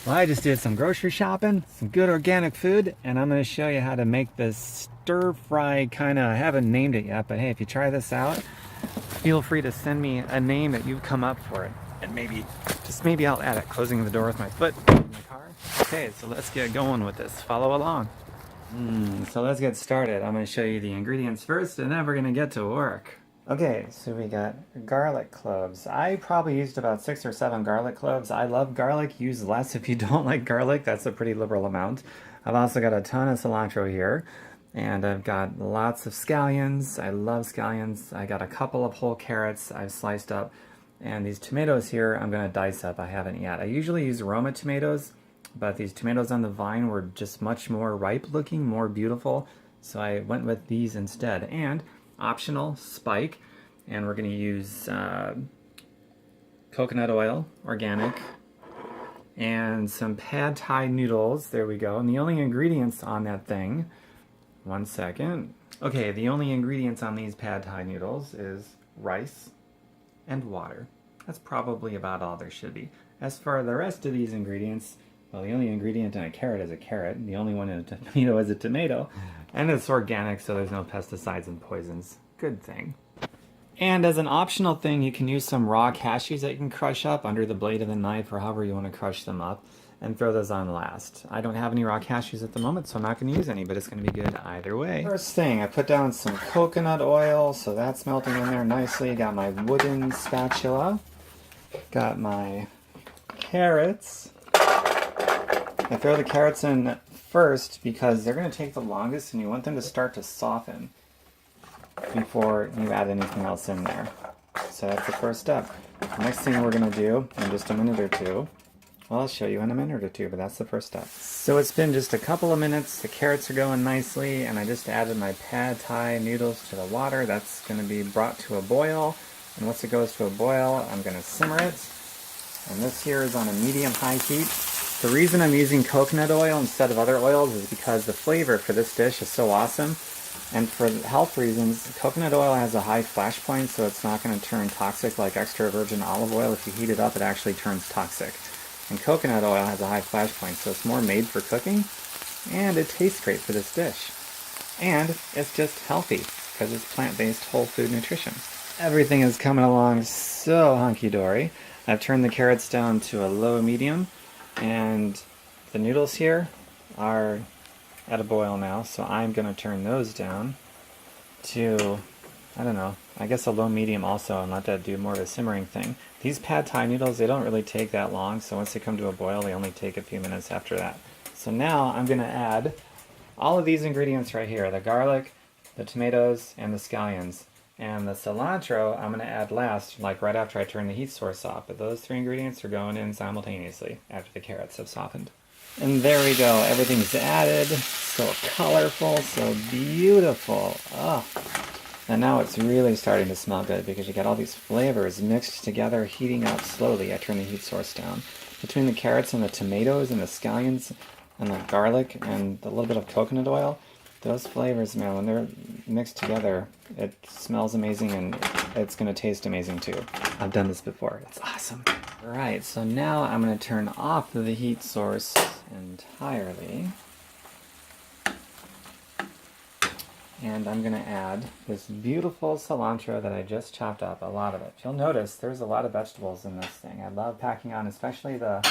Well, I just did some grocery shopping, some good organic food, and I'm going to show you how to make this stir fry kind of, I haven't named it yet, but hey, if you try this out, feel free to send me a name that you've come up for it. And maybe I'll add it, closing the door with my foot in the car. Okay, so let's get going with this. Follow along. So let's get started. I'm going to show you the ingredients first, and then we're going to get to work. Okay, so we got garlic cloves. I probably used about 6 or 7 garlic cloves. I love garlic. Use less if you don't like garlic. That's a pretty liberal amount. I've also got a ton of cilantro here. And I've got lots of scallions. I love scallions. I got a couple of whole carrots I've sliced up. And these tomatoes here I'm going to dice up. I haven't yet. I usually use Roma tomatoes, but these tomatoes on the vine were just much more ripe looking, more beautiful. So I went with these instead. And optional, spike. And we're going to use coconut oil, organic, and some pad thai noodles. There we go. And the only ingredients on that thing, one second. Okay, the only ingredients on these pad thai noodles is rice and water. That's probably about all there should be. As for the rest of these ingredients, well, the only ingredient in a carrot is a carrot. The only one in a tomato is a tomato. And it's organic, so there's no pesticides and poisons. Good thing. And as an optional thing, you can use some raw cashews that you can crush up under the blade of the knife or however you want to crush them up and throw those on last. I don't have any raw cashews at the moment, so I'm not going to use any, but it's going to be good either way. First thing, I put down some coconut oil, so that's melting in there nicely. Got my wooden spatula. Got my carrots. I throw the carrots in first because they're going to take the longest and you want them to start to soften before you add anything else in there. So that's the first step. The next thing we're going to do in just a minute or two, well, I'll show you in a minute or two, but that's the first step. So it's been just a couple of minutes, the carrots are going nicely, and I just added my pad thai noodles to the water. That's going to be brought to a boil, and once it goes to a boil, I'm going to simmer it. And this here is on a medium-high heat. The reason I'm using coconut oil instead of other oils is because the flavor for this dish is so awesome. And for health reasons, coconut oil has a high flash point, so it's not going to turn toxic like extra virgin olive oil. If you heat it up, it actually turns toxic. And coconut oil has a high flash point, so it's more made for cooking, and it tastes great for this dish. And it's just healthy, because it's plant-based whole food nutrition. Everything is coming along so hunky-dory. I've turned the carrots down to a low medium, and the noodles here are at a boil now, so I'm going to turn those down to, I don't know, I guess a low medium also, and let that do more of a simmering thing. These pad thai noodles, they don't really take that long, so once they come to a boil, they only take a few minutes after that. So now I'm going to add all of these ingredients right here, the garlic, the tomatoes, and the scallions. And the cilantro I'm going to add last, like right after I turn the heat source off, but those 3 ingredients are going in simultaneously after the carrots have softened. And there we go, everything's added, so colorful, so beautiful. Oh. And now it's really starting to smell good because you got all these flavors mixed together, heating up slowly. I turn the heat source down. Between the carrots and the tomatoes and the scallions and the garlic and a little bit of coconut oil, those flavors, man, when they're mixed together, it smells amazing and it's going to taste amazing too. I've done this before. It's awesome. Alright, so now I'm going to turn off the heat source entirely. And I'm going to add this beautiful cilantro that I just chopped up, a lot of it. You'll notice there's a lot of vegetables in this thing. I love packing on especially the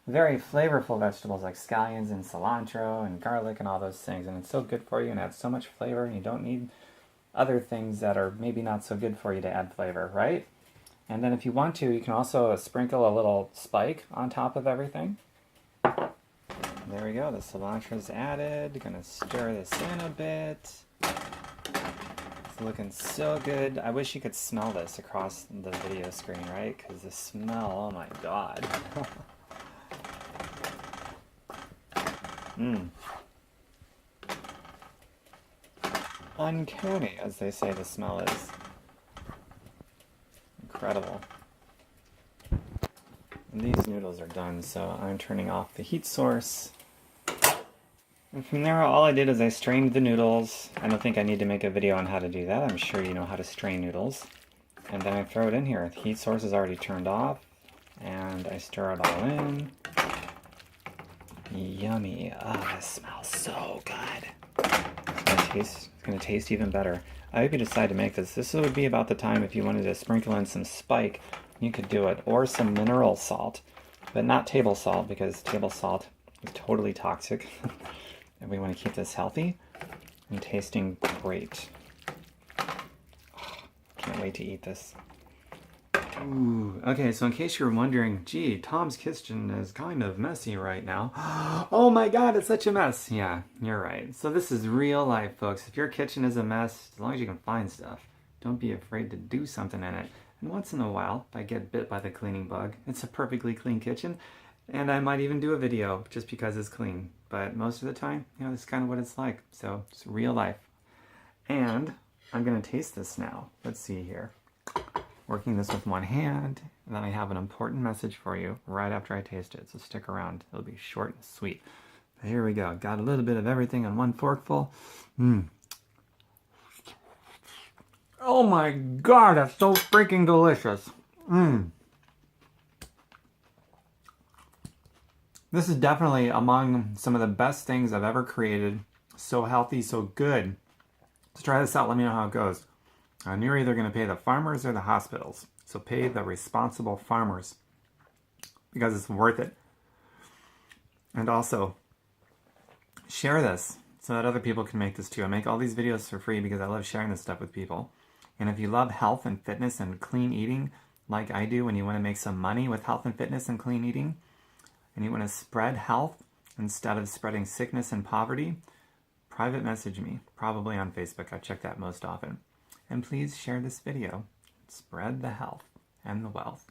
very flavorful vegetables like scallions and cilantro and garlic and all those things. And it's so good for you and adds so much flavor, and you don't need other things that are maybe not so good for you to add flavor, right? And then if you want to, you can also sprinkle a little spike on top of everything. There we go, the cilantro's added. Gonna stir this in a bit. It's looking so good. I wish you could smell this across the video screen, right? Because the smell, oh my god. Uncanny, as they say the smell is. Incredible. And these noodles are done, so I'm turning off the heat source. And from there, all I did is I strained the noodles. I don't think I need to make a video on how to do that. I'm sure you know how to strain noodles. And then I throw it in here. The heat source is already turned off, and I stir it all in. yummy. Oh, this smells so good. It's gonna taste even better. I hope you decide to make this. This would be about the time if you wanted to sprinkle in some spike, you could do it, or some mineral salt, but not table salt because table salt is totally toxic. And we want to keep this healthy and tasting great. Oh, can't wait to eat this. Ooh, okay, so in case you're wondering, gee, Tom's kitchen is kind of messy right now. Oh my god, it's such a mess. Yeah, you're right. So this is real life, folks. If your kitchen is a mess, as long as you can find stuff, don't be afraid to do something in it. And once in a while, if I get bit by the cleaning bug, it's a perfectly clean kitchen. And I might even do a video just because it's clean. But most of the time, you know, this is kind of what it's like. So it's real life. And I'm going to taste this now. Let's see here. Working this with one hand, and then I have an important message for you right after I taste it, so stick around. It'll be short and sweet. But here we go. Got a little bit of everything on one forkful. Oh my god, that's so freaking delicious. This is definitely among some of the best things I've ever created. So healthy, so good. Let's try this out. Let me know how it goes. And you're either going to pay the farmers or the hospitals. So pay the responsible farmers because it's worth it. And also, share this so that other people can make this too. I make all these videos for free because I love sharing this stuff with people. And if you love health and fitness and clean eating like I do, and you want to make some money with health and fitness and clean eating, and you want to spread health instead of spreading sickness and poverty, private message me, probably on Facebook. I check that most often. And please share this video. Spread the health and the wealth.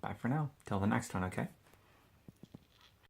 Bye for now. Till the next one, okay?